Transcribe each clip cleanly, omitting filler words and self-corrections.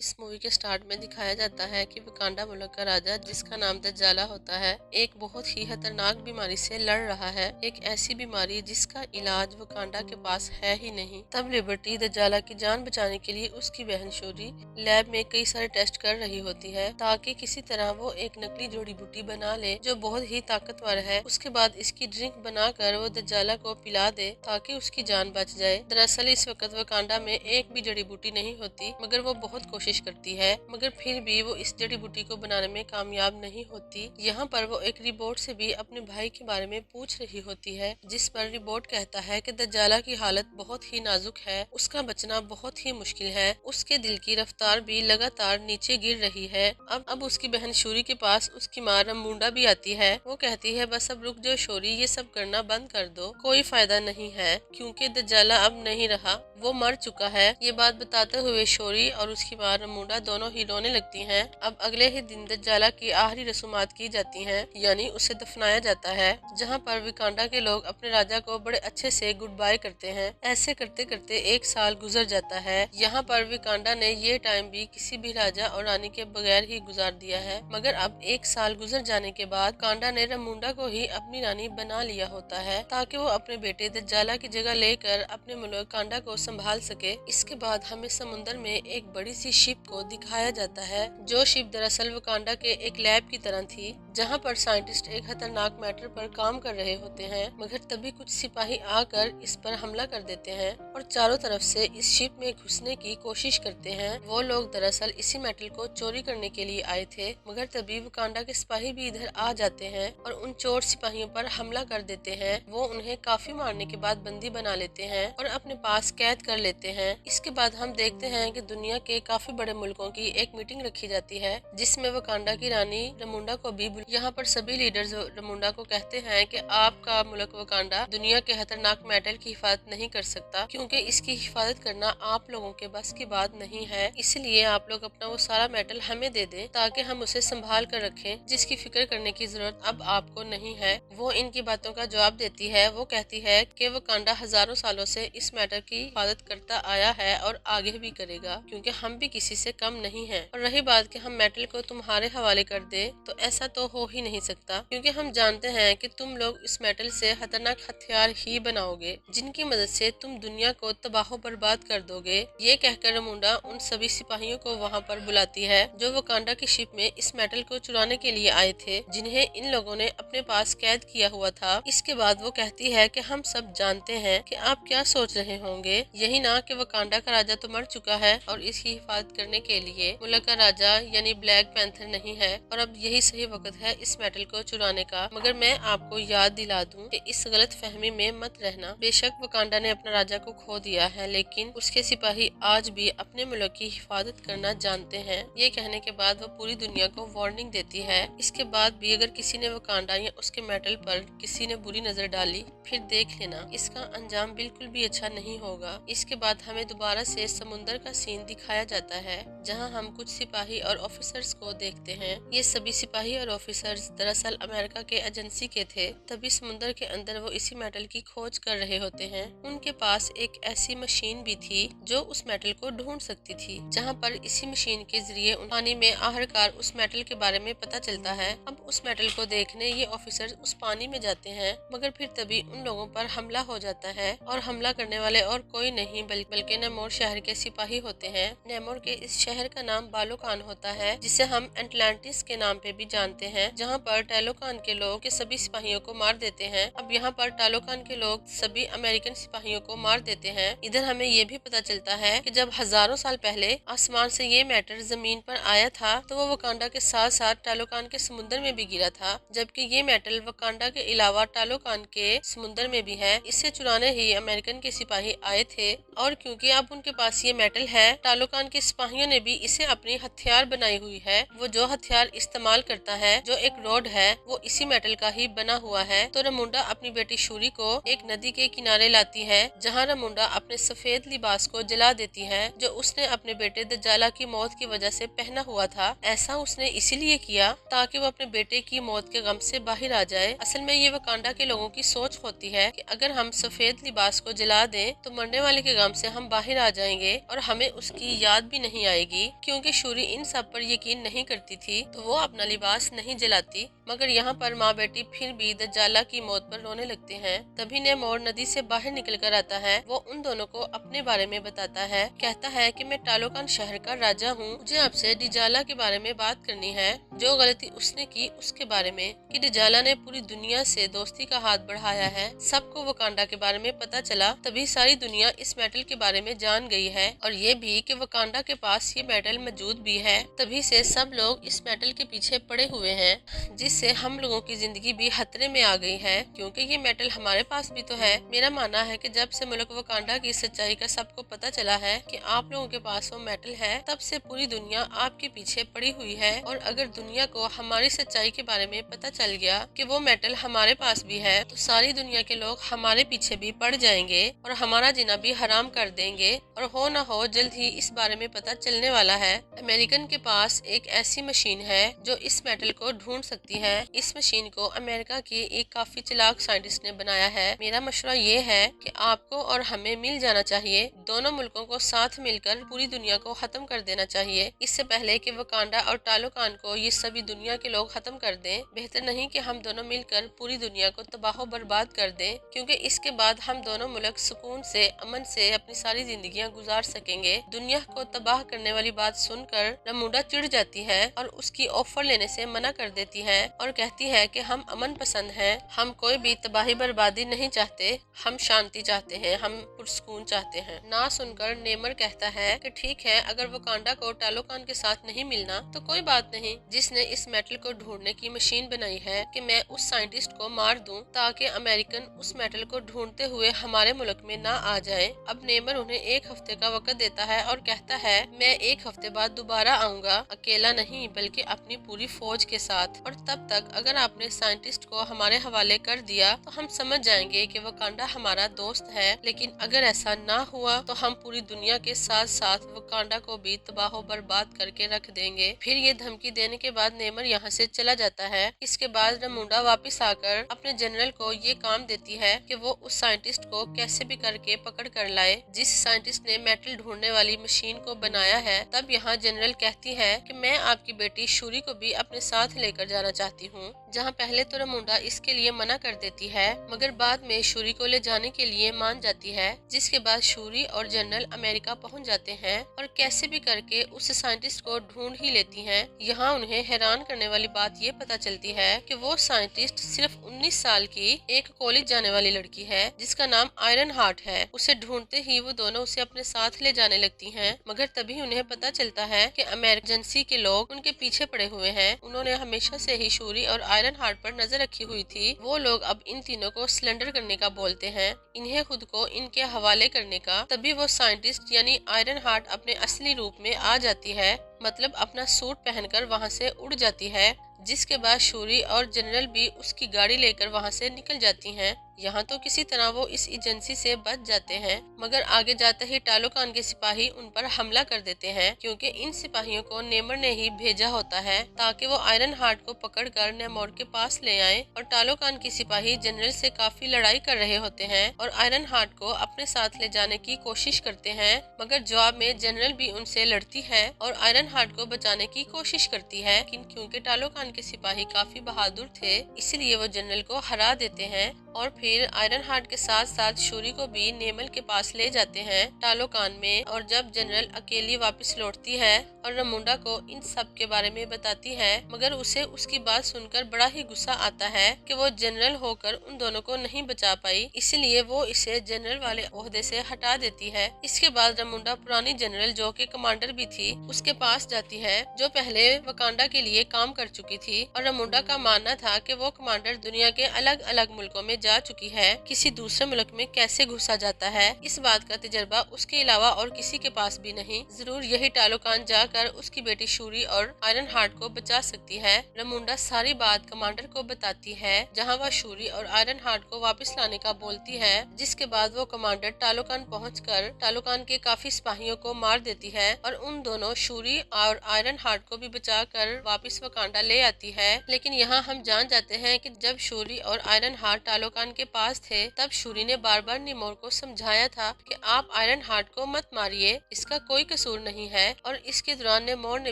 इस मूवी के स्टार्ट में दिखाया जाता है कि वकांडा मुल्क का राजा, जिसका नाम दज्जाला होता है, एक बहुत ही खतरनाक बीमारी से लड़ रहा है। एक ऐसी बीमारी जिसका इलाज वकांडा के पास है ही नहीं। तब लिबर्टी दज्जाला की जान बचाने के लिए उसकी बहन शोरी लैब में कई सारे टेस्ट कर रही होती है ताकि किसी तरह वो एक नकली जड़ी बूटी बना ले जो बहुत ही ताकतवर है। उसके बाद इसकी ड्रिंक बनाकर वो दज्जाला को पिला दे ताकि उसकी जान बच जाए। दरअसल इस वक्त वकांडा में एक भी जड़ी बूटी नहीं होती, मगर वो बहुत कोशिश करती है, मगर फिर भी वो इस जड़ी बूटी को बनाने में कामयाब नहीं होती। यहाँ पर वो एक रिपोर्ट से भी अपने भाई के बारे में पूछ रही होती है, जिस पर रिपोर्ट कहता है कि दज्जाला की हालत बहुत ही नाजुक है, उसका बचना बहुत ही मुश्किल है, उसके दिल की रफ्तार भी लगातार नीचे गिर रही है। अब उसकी बहन शोरी के पास उसकी माँ रमूंडा भी आती है। वो कहती है, बस अब रुक जाओ शोरी, ये सब करना बंद कर दो, कोई फायदा नहीं है क्योंकि दज्जाला अब नहीं रहा, वो मर चुका है। ये बात बताते हुए शोरी और उसकी माँ रमूंडा दोनों ही रोने लगती हैं। अब अगले ही दिन दज्जाला की आखिरी रस्मात की जाती हैं, यानी उसे दफनाया जाता है, जहाँ पर वकांडा के लोग अपने राजा को बड़े अच्छे से गुड बाय करते हैं। ऐसे करते करते एक साल गुजर जाता है। यहाँ पर वकांडा ने ये टाइम भी किसी भी राजा और रानी के बगैर ही गुजार दिया है, मगर अब एक साल गुजर जाने के बाद वकांडा ने रमूंडा को ही अपनी रानी बना लिया होता है ताकि वो अपने बेटे दज्जाला की जगह लेकर अपने मुल्क वकांडा को संभाल सके। इसके बाद हमें समुद्र में एक बड़ी सी शिप को दिखाया जाता है, जो शिप दरअसल वकांडा के एक लैब की तरह थी, जहाँ पर साइंटिस्ट एक खतरनाक मैटर पर काम कर रहे होते हैं, मगर तभी कुछ सिपाही आकर इस पर हमला कर देते हैं और चारों तरफ से इस शिप में घुसने की कोशिश करते हैं। वो लोग दरअसल इसी मेटल को चोरी करने के लिए आए थे, मगर तभी वकांडा के सिपाही भी इधर आ जाते हैं और उन चोर सिपाहियों पर हमला कर देते हैं। वो उन्हें काफी मारने के बाद बंदी बना लेते हैं और अपने पास कैद कर लेते हैं। इसके बाद हम देखते हैं कि दुनिया के काफी बड़े मुल्कों की एक मीटिंग रखी जाती है, जिसमें वकांडा की रानी रमूंडा को भी यहाँ पर सभी लीडर्स रमूंडा को कहते हैं कि आपका मुल्क वकांडा दुनिया के खतरनाक मेटल की हिफाजत नहीं कर सकता, क्योंकि इसकी हिफाजत करना आप लोगों के बस की बात नहीं है। इसलिए आप लोग अपना वो सारा मेटल हमें दे दें ताकि हम उसे संभाल कर रखें, जिसकी फिक्र करने की जरूरत अब आपको नहीं है। वो इनकी बातों का जवाब देती है। वो कहती है कि वकांडा हजारों सालों से इस मैटर की हिफाजत करता आया है और आगे भी करेगा, क्योंकि हम भी किसी से कम नहीं हैं। और रही बात कि हम मेटल को तुम्हारे हवाले कर दे, तो ऐसा तो हो ही नहीं सकता, क्योंकि हम जानते हैं कि तुम लोग इस मेटल से खतरनाक हथियार ही बनाओगे, जिनकी मदद से तुम दुनिया को तबाह बर्बाद कर दोगे। ये कहकर रमूंडा उन सभी सिपाहियों को वहाँ पर बुलाती है जो वकांडा की शिप में इस मेटल को चुराने के लिए आए थे, जिन्हें इन लोगों ने अपने पास कैद किया हुआ था। इसके बाद वो कहती है कि हम सब जानते हैं कि आप क्या सोच रहे होंगे, यही ना कि वकांडा का राजा तो मर चुका है और इसकी हिफाजत करने के लिए मुल्क का राजा यानी ब्लैक पैंथर नहीं है, और अब यही सही वक्त है इस मेटल को चुराने का। मगर मैं आपको याद दिला दूं कि इस गलत फहमी में मत रहना। बेशक वकांडा ने अपना राजा को खो दिया है, लेकिन उसके सिपाही आज भी अपने मुल्क की हिफाजत करना जानते हैं। ये कहने के बाद वो पूरी दुनिया को वार्निंग देती है। इसके बाद भी अगर किसी ने वकांडा या उसके मेटल पर किसी ने बुरी नजर डाली, फिर देख लेना, इसका अंजाम बिल्कुल भी अच्छा नहीं होगा। इसके बाद हमें दोबारा से समुद्र का सीन दिखाया जाता है, जहां हम कुछ सिपाही और ऑफिसर्स को देखते हैं। ये सभी सिपाही और ऑफिसर्स दरअसल अमेरिका के एजेंसी के थे। तभी समुद्र के अंदर वो इसी मेटल की खोज कर रहे होते हैं। उनके पास एक ऐसी मशीन भी थी जो उस मेटल को ढूंढ सकती थी, जहां पर इसी मशीन के जरिए पानी में आखिरकार उस मेटल के बारे में पता चलता है। अब उस मेटल को देखने ये ऑफिसर्स उस पानी में जाते हैं, मगर फिर तभी उन लोगों पर हमला हो जाता है, और हमला करने वाले और कोई नहीं बल्कि नेमोर शहर के सिपाही होते हैं। नेमोर के इस शहर का नाम बालोकान होता है, जिसे हम एटलांटिस के नाम पे भी जानते हैं, जहाँ पर टैलोकान के लोग के सभी सिपाहियों को मार देते हैं। अब यहाँ पर टैलोकान के लोग सभी अमेरिकन सिपाहियों को मार देते हैं। इधर हमें ये भी पता चलता है कि जब हजारों साल पहले आसमान से ये मैटर जमीन पर आया था, तो वो वकांडा के साथ साथ टैलोकान के समुद्र में भी गिरा था, जबकि ये मेटल वकांडा के अलावा टैलोकान के समुद्र में भी है। इसे चुराने ही अमेरिकन के सिपाही आए थे, और क्योंकि अब उनके पास ये मेटल है, टैलोकान के सिपाहियों ने भी इसे अपनी हथियार बनाई हुई है। वो जो हथियार इस्तेमाल करता है, जो जो एक रोड है वो इसी मेटल का ही बना हुआ है। तो रमुंडा अपनी बेटी शूरी को एक नदी के किनारे लाती है, जहाँ रमुंडा अपने सफेद लिबास को जला देती है जो उसने अपने बेटे दज्जाला की मौत की वजह से पहना हुआ था। ऐसा उसने इसीलिए किया ताकि वो अपने बेटे की मौत के गम से बाहर आ जाए। असल में ये वकांडा के लोगों की सोच होती है कि अगर हम सफेद लिबास को जला दें तो मरने वाले के गम से हम बाहर आ जाएंगे और हमें उसकी याद भी नहीं आएगी। क्योंकि शूरी इन सब पर यकीन नहीं करती थी तो वो अपना लिबास नहीं जलाती। मगर यहाँ पर माँ बेटी फिर भी दज्जाला की मौत पर रोने लगते हैं। तभी नेमोर नदी से बाहर निकल कर आता है। वो उन दोनों को अपने बारे में बताता है, कहता है कि मैं टालोकान शहर का राजा हूँ, मुझे आपसे डिजाला के बारे में बात करनी है, जो गलती उसने की उसके बारे में, कि डिजाला ने पूरी दुनिया से दोस्ती का हाथ बढ़ाया है। सबको वकांडा के बारे में पता चला, तभी सारी दुनिया इस मेटल के बारे में जान गई है और ये भी कि वकांडा के पास ये मेटल मौजूद भी है। तभी से सब लोग इस मेटल के पीछे पड़े हुए हैं, जिससे हम लोगों की जिंदगी भी खतरे में आ गई है, क्योंकि ये मेटल हमारे पास भी तो है। मेरा मानना है कि जब से मुल्क वकांडा की सच्चाई का सबको पता चला है कि आप लोगों के पास वो मेटल है, तब से पूरी दुनिया आपके पीछे पड़ी हुई है। और अगर दुनिया को हमारी सच्चाई के बारे में पता चल गया कि वो मेटल हमारे पास भी है, तो सारी दुनिया के लोग हमारे पीछे भी पड़ जाएंगे और हमारा जीना भी हराम कर देंगे। और हो ना हो जल्द ही इस बारे में पता चलने वाला है। अमेरिकन के पास एक ऐसी मशीन है जो इस मेटल को ढूंढ सकती है। इस मशीन को अमेरिका की एक काफी चालाक साइंटिस्ट ने बनाया है। मेरा मशवरा ये है कि आपको और हमें मिल जाना चाहिए। दोनों मुल्कों को साथ मिलकर पूरी दुनिया को खत्म कर देना चाहिए, इससे पहले कि वकांडा और टालोकान को ये सभी दुनिया के लोग खत्म कर दें। बेहतर नहीं कि हम दोनों मिलकर पूरी दुनिया को तबाह बर्बाद कर दें, क्योंकि इसके बाद हम दोनों मुल्क सुकून से, अमन से अपनी सारी जिंदगियां गुजार सकेंगे। दुनिया को तबाह करने वाली बात सुनकर रमुंडा चिढ़ जाती है और उसकी ऑफर लेने से मना कर देती है और कहती है कि हम अमन पसंद हैं, हम कोई भी तबाही बर्बादी नहीं चाहते, हम शांति चाहते हैं, हम पुरसकून चाहते हैं। ना सुनकर नेमर कहता है कि ठीक है, अगर वकांडा को टालोकान के साथ नहीं मिलना तो कोई बात नहीं, जिसने इस मेटल को ढूंढने की मशीन बनाई है कि मैं उस साइंटिस्ट को मार दूं ताकि अमेरिकन उस मेटल को ढूंढते हुए हमारे मुल्क में ना आ जाए। अब नेमर उन्हें 1 हफ्ते का वक्त देता है और कहता है मैं 1 हफ्ते बाद दोबारा आऊंगा, अकेला नहीं बल्कि अपनी पूरी फौज के साथ। और तब तक अगर आपने साइंटिस्ट को हमारे हवाले कर दिया तो हम समझ जाएंगे कि वकांडा हमारा दोस्त है, लेकिन अगर ऐसा ना हुआ तो हम पूरी दुनिया के साथ साथ वकांडा को भी तबाह बर्बाद करके रख देंगे। फिर ये धमकी देने के बाद नेमर यहाँ से चला जाता है। इसके बाद रमुंडा वापस आकर अपने जनरल को ये काम देती है कि वो उस साइंटिस्ट को कैसे भी करके पकड़ कर लाए जिस साइंटिस्ट ने मेटल ढूंढने वाली मशीन को बनाया है। तब यहाँ जनरल कहती है कि मैं आपकी बेटी शूरी को भी अपने साथ लेकर जाना चाहती हूँ, जहाँ पहले तो रमुंडा इसके लिए मना कर देती है, मगर बाद में शूरी को ले जाने के लिए मान जाती है। जिसके बाद शूरी और जनरल अमेरिका पहुँच जाते हैं और कैसे भी करके उस साइंटिस्ट को ढूंढ ही लेती हैं। यहाँ उन्हें हैरान करने वाली बात ये पता चलती है कि वो साइंटिस्ट सिर्फ 19 साल की एक कॉलेज जाने वाली लड़की है जिसका नाम आयरन हार्ट है। उसे ढूंढते ही वो दोनों उसे अपने साथ ले जाने लगती हैं, मगर तभी उन्हें पता चलता है कि अमेरिकन के लोग उनके पीछे पड़े हुए हैं। उन्होंने हमेशा से ही शूरी और आयरन हार्ट पर नजर रखी हुई थी। वो लोग अब इन तीनों को सरेंडर करने का बोलते हैं, इन्हें खुद को इनके हवाले करने का। तभी वो साइंटिस्ट यानी आयरन हार्ट अपने असली रूप में आ जाती है, मतलब अपना सूट पहनकर वहाँ से उड़ जाती है। जिसके बाद शूरी और जनरल भी उसकी गाड़ी लेकर वहाँ से निकल जाती हैं। यहाँ तो किसी तरह वो इस एजेंसी से बच जाते हैं, मगर आगे जाते ही टालोकान के सिपाही उन पर हमला कर देते हैं, क्योंकि इन सिपाहियों को नेमर ने ही भेजा होता है ताकि वो आयरन हार्ट को पकड़कर नेमोर के पास ले आए। और टालोकान के सिपाही जनरल से काफी लड़ाई कर रहे होते हैं और आयरन हार्ट को अपने साथ ले जाने की कोशिश करते हैं, मगर जवाब में जनरल भी उनसे लड़ती है और आयरन हार्ट को बचाने की कोशिश करती है। क्योंकि टालोकान के सिपाही काफी बहादुर थे, इसलिए वो जनरल को हरा देते हैं और फिर आयरन हार्ट के साथ साथ शूरी को भी नेमल के पास ले जाते हैं टालोकान में। और जब जनरल अकेली वापस लौटती है और रमुंडा को इन सब के बारे में बताती है, मगर उसे उसकी बात सुनकर बड़ा ही गुस्सा आता है कि वो जनरल होकर उन दोनों को नहीं बचा पाई, इसलिए वो इसे जनरल वाले ओहदे से हटा देती है। इसके बाद रमुंडा पुरानी जनरल जो कि कमांडर भी थी उसके पास जाती है, जो पहले वकांडा के लिए काम कर चुकी थी। और रमुंडा का मानना था कि वो कमांडर दुनिया के अलग अलग मुल्कों में जा चुकी चुकी है किसी दूसरे मुल्क में कैसे घुसा जाता है, इस बात का तजर्बा उसके अलावा और किसी के पास भी नहीं। जरूर यही टालोकान जाकर उसकी बेटी शूरी और आयरन हार्ट को बचा सकती है। रमुंडा सारी बात कमांडर को बताती है, जहाँ वह शूरी और आयरन हार्ट को वापस लाने का बोलती है, जिसके बाद वो कमांडर टालोकान पहुंचकर टालोकान के काफी सिपाहियों को मार देती है और उन दोनों शूरी और आयरन हार्ट को भी बचाकर वापस वकांडा ले आती है। लेकिन यहाँ हम जान जाते हैं कि जब शूरी और आयरन हार्ट टालोकान के पास थे, तब शूरी ने बार बार निमोर को समझाया था कि आप आयरन हार्ट को मत मारिए, इसका कोई कसूर नहीं है। और इसके दौरान निमोर ने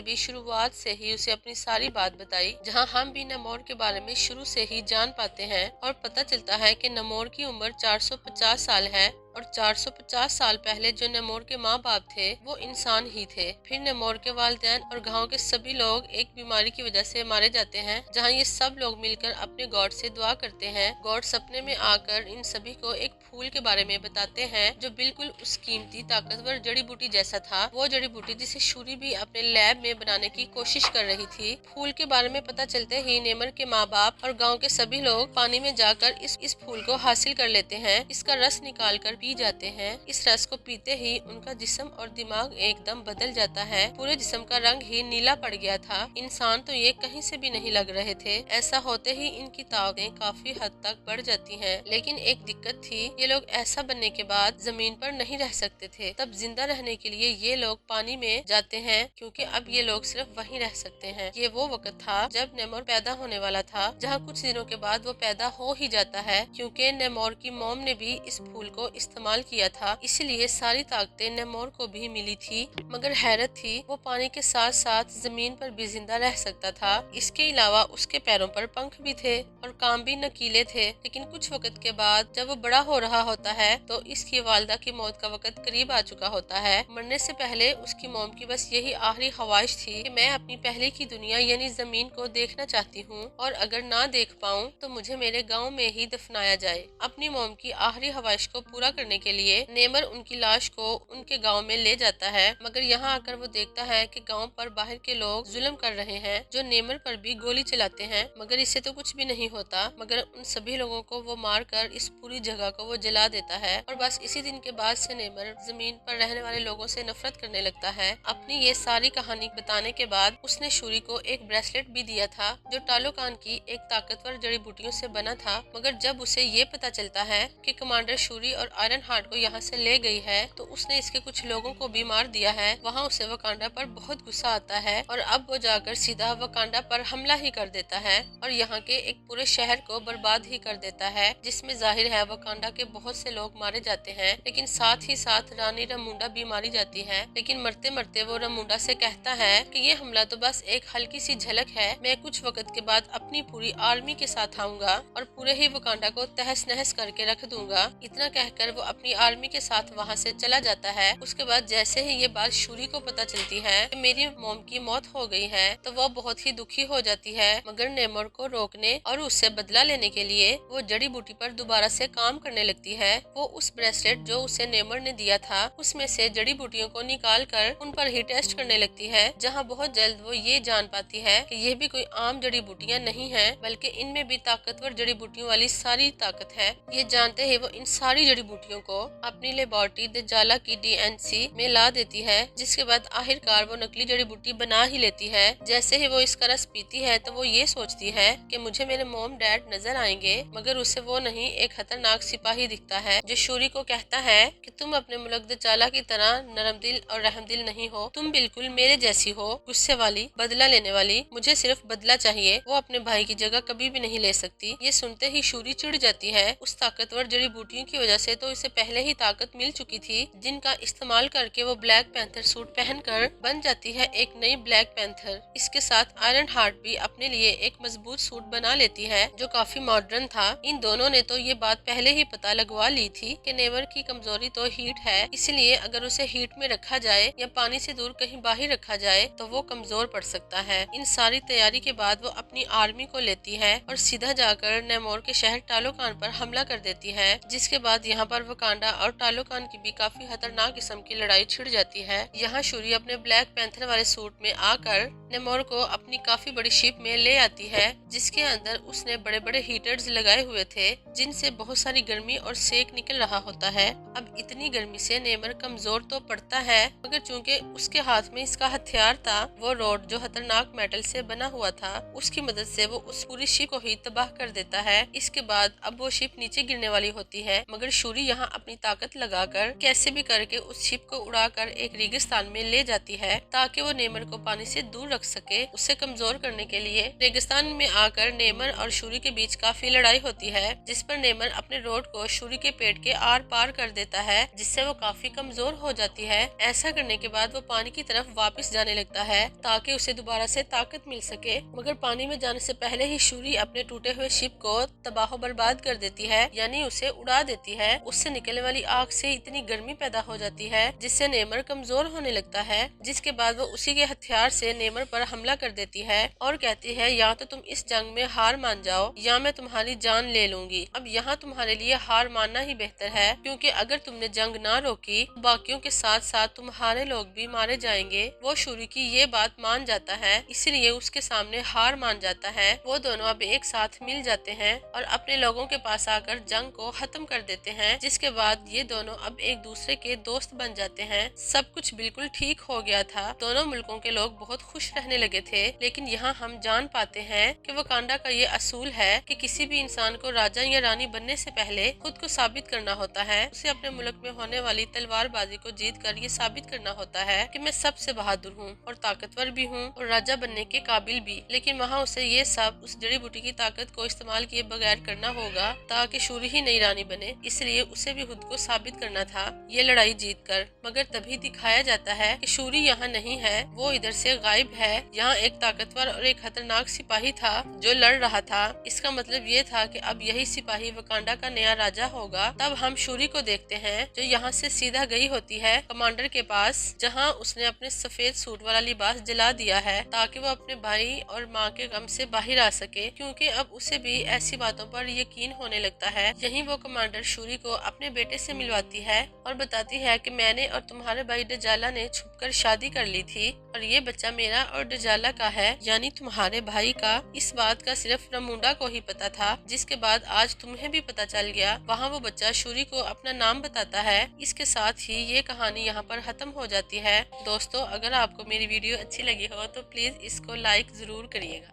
भी शुरुआत से ही उसे अपनी सारी बात बताई, जहाँ हम भी निमोर के बारे में शुरू से ही जान पाते हैं और पता चलता है कि निमोर की उम्र 450 साल है और 450 साल पहले जो निमोर के माँ बाप थे वो इंसान ही थे। फिर निमोर के वालिदैन और गांव के सभी लोग एक बीमारी की वजह से मारे जाते हैं, जहाँ ये सब लोग मिलकर अपने गॉड से दुआ करते हैं। गॉड सपने में आकर इन सभी को एक फूल के बारे में बताते हैं जो बिल्कुल उस कीमती ताकतवर जड़ी बूटी जैसा था, वो जड़ी बूटी जिसे शूरी भी अपने लैब में बनाने की कोशिश कर रही थी। फूल के बारे में पता चलते ही नेमर के माँ बाप और गाँव के सभी लोग पानी में जाकर इस फूल को हासिल कर लेते हैं। इसका रस निकाल कर पी जाते हैं। इस रस को पीते ही उनका जिस्म और दिमाग एकदम बदल जाता है। पूरे जिस्म का रंग ही नीला पड़ गया था। इंसान तो ये कहीं से भी नहीं लग रहे थे। ऐसा होते ही इनकी ताकतें काफी हद तक बढ़ जाती हैं। लेकिन एक दिक्कत थी, ये लोग ऐसा बनने के बाद जमीन पर नहीं रह सकते थे। तब जिंदा रहने के लिए ये लोग पानी में जाते हैं, क्योंकि अब ये लोग सिर्फ वहीं रह सकते हैं। ये वो वक्त था जब नेमोर पैदा होने वाला था, जहाँ कुछ दिनों के बाद वो पैदा हो ही जाता है, क्योंकि नेमोर की मॉम ने भी इस फूल को इस्तेमाल किया था, इसलिए सारी ताकतें नेमोर को भी मिली थी। मगर हैरत थी, वो पानी के साथ साथ जमीन पर भी जिंदा रह सकता था। इसके अलावा उसके पैरों पर पंख भी थे और काम भी नकीले थे। लेकिन कुछ वक्त के बाद जब वो बड़ा हो रहा होता है तो इसकी वालदा की मौत का वक्त करीब आ चुका होता है। मरने से पहले उसकी मॉम की बस यही आखिरी ख्वाहिश थी कि मैं अपनी पहले की दुनिया यानी जमीन को देखना चाहती हूँ, और अगर ना देख पाऊँ तो मुझे मेरे गाँव में ही दफनाया जाए। अपनी मॉम की आखिरी ख्वाहिश को पूरा करने के लिए नेमर उनकी लाश को उनके गांव में ले जाता है। मगर यहाँ आकर वो देखता है कि गांव पर बाहर के लोग जुल्म कर रहे हैं, जो नेमर पर भी गोली चलाते हैं। मगर इससे तो कुछ भी नहीं होता, मगर उन सभी लोगों को वो मार कर इस पूरी जगह को वो जला देता है। और बस इसी दिन के बाद से नेमर जमीन पर रहने वाले लोगों से नफरत करने लगता है। अपनी ये सारी कहानी बताने के बाद उसने शूरी को एक ब्रेसलेट भी दिया था, जो टालोकान की एक ताकतवर जड़ी बूटियों से बना था। मगर जब उसे ये पता चलता है कि कमांडर शूरी और आयरन हार्ट को यहाँ से ले गई है, तो उसने इसके कुछ लोगों को भी मार दिया है। वहाँ उसे वकांडा पर बहुत गुस्सा आता है और अब वो जाकर सीधा वकांडा पर हमला ही कर देता है और यहाँ के एक पूरे शहर को बर्बाद ही कर देता है, जिसमें जाहिर है वकांडा के बहुत से लोग मारे जाते हैं। लेकिन साथ ही साथ रानी रमुंडा भी मारी जाती है। लेकिन मरते मरते वो रमुंडा से कहता है कि ये हमला तो बस एक हल्की सी झलक है, मैं कुछ वक्त के बाद अपनी पूरी आर्मी के साथ आऊंगा और पूरे ही वकांडा को तहस नहस करके रख दूंगा। इतना कहकर वो अपनी आर्मी के साथ वहाँ से चला जाता है। उसके बाद जैसे ही ये बात शूरी को पता चलती है कि मेरी मॉम की मौत हो गई है, तो वो बहुत ही दुखी हो जाती है। मगर नेमर को रोकने और उससे बदला लेने के लिए वो जड़ी बूटी पर दोबारा से काम करने लगती है। वो उस ब्रेसलेट जो उसे नेमर ने दिया था, उसमें से जड़ी बूटियों को निकाल कर उन पर ही टेस्ट करने लगती है, जहाँ बहुत जल्द वो ये जान पाती है कि ये भी कोई आम जड़ी बूटियाँ नहीं है, बल्कि इनमें भी ताकतवर जड़ी बूटियों वाली सारी ताकत है। ये जानते ही वो इन सारी जड़ी बूटियों को अपनी लेबोरेटरी द जाला की DNC में ला देती है, जिसके बाद आखिरकार वो नकली जड़ी बूटी बना ही लेती है। जैसे ही वो इसका रस पीती है तो वो ये सोचती है कि मुझे मेरे मॉम डैड नजर आएंगे, मगर उसे वो नहीं, एक खतरनाक सिपाही दिखता है जो शूरी को कहता है कि तुम अपने मुल्क द जाला की तरह नरम दिल और रहम दिल नहीं हो, तुम बिल्कुल मेरे जैसी हो, गुस्से वाली, बदला लेने वाली। मुझे सिर्फ बदला चाहिए, वो अपने भाई की जगह कभी भी नहीं ले सकती। ये सुनते ही शूरी चिढ़ जाती है। उस ताकतवर जड़ी बूटियों की वजह से तो इसे पहले ही ताकत मिल चुकी थी, जिनका इस्तेमाल करके वो ब्लैक पैंथर सूट पहनकर बन जाती है एक नई ब्लैक पैंथर। इसके साथ आयरन हार्ट भी अपने लिए एक मजबूत सूट बना लेती है जो काफी मॉडर्न था। इन दोनों ने तो ये बात पहले ही पता लगवा ली थी कि नेवर की कमजोरी तो हीट है, इसलिए अगर उसे हीट में रखा जाए या पानी से दूर कहीं बाहर रखा जाए तो वो कमजोर पड़ सकता है। इन सारी तैयारी के बाद वो अपनी आर्मी को लेती है और सीधा जाकर नेमोर के शहर टालोकान पर हमला कर देती है, जिसके बाद यहाँ पर पर वकांडा और टालोकान की भी काफी खतरनाक किस्म की लड़ाई छिड़ जाती है। यहाँ शूरी अपने ब्लैक पैंथर वाले सूट में आकर नेमोर को अपनी काफी बड़ी शिप में ले आती है, जिसके अंदर उसने बड़े बड़े हीटर्स लगाए हुए थे जिनसे बहुत सारी गर्मी और सेक निकल रहा होता है। अब इतनी गर्मी से नेमर कमजोर तो पड़ता है, मगर चूंकि उसके हाथ में इसका हथियार था, वो रोड जो खतरनाक मेटल से बना हुआ था, उसकी मदद से वो उस पूरी शिप को ही तबाह कर देता है। इसके बाद अब वो शिप नीचे गिरने वाली होती है, मगर शूरी यहाँ अपनी ताकत लगाकर कैसे भी करके उस शिप को उड़ाकर एक रेगिस्तान में ले जाती है ताकि वो नेमर को पानी से दूर रख सके। उसे कमजोर करने के लिए रेगिस्तान में आकर नेमर और शूरी के बीच काफी लड़ाई होती है, जिस पर नेमर अपने रोड को शूरी के पेट के आर पार कर देता है, जिससे वो काफी कमजोर हो जाती है। ऐसा करने के बाद वो पानी की तरफ वापस जाने लगता है ताकि उसे दोबारा से ताकत मिल सके, मगर पानी में जाने से पहले ही शूरी अपने टूटे हुए शिप को तबाह बर्बाद कर देती है, यानी उसे उड़ा देती है। उससे निकलने वाली आग से इतनी गर्मी पैदा हो जाती है जिससे नेमर कमजोर होने लगता है, जिसके बाद वो उसी के हथियार से नेमर पर हमला कर देती है और कहती है या तो तुम इस जंग में हार मान जाओ या मैं तुम्हारी जान ले लूंगी। अब यहाँ तुम्हारे लिए हार मानना ही बेहतर है, क्योंकि अगर तुमने जंग ना रोकी तो बाकियों के साथ साथ तुम्हारे लोग भी मारे जाएंगे। वो शूरी की ये बात मान जाता है, इसलिए उसके सामने हार मान जाता है। वो दोनों अब एक साथ मिल जाते हैं और अपने लोगों के पास आकर जंग को खत्म कर देते हैं, जिसके बाद ये दोनों अब एक दूसरे के दोस्त बन जाते हैं। सब कुछ बिल्कुल ठीक हो गया था, दोनों मुल्कों के लोग बहुत खुश रहने लगे थे। लेकिन यहाँ हम जान पाते हैं कि वकांडा का ये असूल है कि किसी भी इंसान को राजा या रानी बनने से पहले खुद को साबित करना होता है। उसे अपने मुल्क में होने वाली तलवारबाजी को जीत कर ये साबित करना होता है कि मैं सबसे बहादुर हूँ और ताकतवर भी हूँ और राजा बनने के काबिल भी। लेकिन वहाँ उसे ये सब उस जड़ी बूटी की ताकत को इस्तेमाल किए बगैर करना होगा ताकि शूरी ही नई रानी बने, इसलिए उसे भी खुद को साबित करना था ये लड़ाई जीत कर। मगर तभी दिखाया जाता है कि शूरी यहाँ नहीं है, वो इधर से गायब है। यहाँ एक ताकतवर और एक खतरनाक सिपाही था जो लड़ रहा था। इसका मतलब ये था कि अब यही सिपाही वकांडा का नया राजा होगा। तब हम शूरी को देखते हैं जो यहाँ से सीधा गई होती है कमांडर के पास, जहाँ उसने अपने सफेद सूट वाला लिबास जला दिया है ताकि वो अपने भाई और माँ के गम से बाहर आ सके, क्योंकि अब उसे भी ऐसी बातों पर यकीन होने लगता है। यहीं वो कमांडर शूरी को अपने बेटे से मिलवाती है और बताती है कि मैंने और तुम्हारे भाई डजाला ने छुपकर शादी कर ली थी और ये बच्चा मेरा और डजाला का है, यानी तुम्हारे भाई का। इस बात का सिर्फ रमूंडा को ही पता था, जिसके बाद आज तुम्हें भी पता चल गया। वहाँ वो बच्चा शूरी को अपना नाम बताता है। इसके साथ ही ये कहानी यहाँ पर खत्म हो जाती है। दोस्तों, अगर आपको मेरी वीडियो अच्छी लगी हो तो प्लीज इसको लाइक जरूर करिएगा।